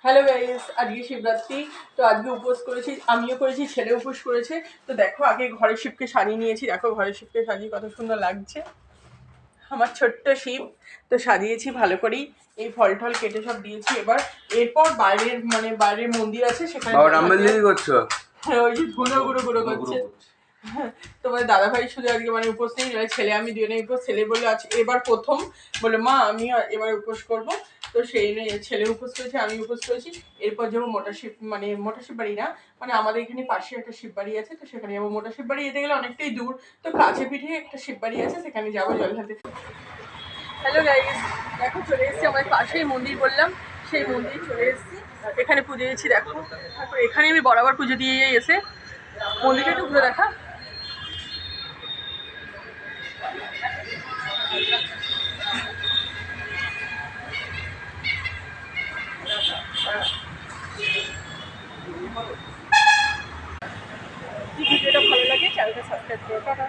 Hello guys, আজকে শিবরাত্রি। তো আজকে উপোস করেছি, আমিও করেছি, ছেলে উপোস করেছে। তো দেখো, আগে ঘরের শিবকে সাজিয়ে নিয়েছি। দেখো ঘরের শিবকে সাজিয়ে কত সুন্দর লাগছে আমার ছোট্ট শিব। তো সাজিয়েছি ভালো করেই, এই ফল টল কেটে সব দিয়েছি। এরপর বাইরের মন্দির আছে, সেখানে করছো। হ্যাঁ, ওই যে গুঁড়ো গুঁড়ো গুঁড়ো করছে। তোমার দাদা ভাই শুধু আজকে উপোস নেই, ছেলে আমি দুজনে উপোস। ছেলে বলে আজ এবার প্রথম, বলে মা আমি এবার উপোস করব। তো সেই নিয়ে ছেলে উপোস করেছে, আমি উপোস করেছি। এরপর যাবো মোটা শিব, মোটা শিব বাড়ি না, আমাদের এখানে পাশে একটা শিব বাড়ি আছে। তো সেখানে যাবো। মোটা শিব বাড়ি যেতে গেলে অনেকটাই দূর। তো কাছে পিঠে একটা শিব বাড়ি আছে, সেখানে যাবো জল ঢালতে। হ্যালো গাইস, দেখো চলে এসেছি আমার পাশেই মন্দির, বললাম সেই মন্দির চলে এসেছি। এখানে পুজো দিয়েছি দেখো। তারপর এখানে আমি বরাবর পুজো দিয়ে এসে মন্দিরটা একটু ঘুরে দেখা। ভিডিওটা ভালো লাগে চ্যানেলটা সাবস্ক্রাইব করো।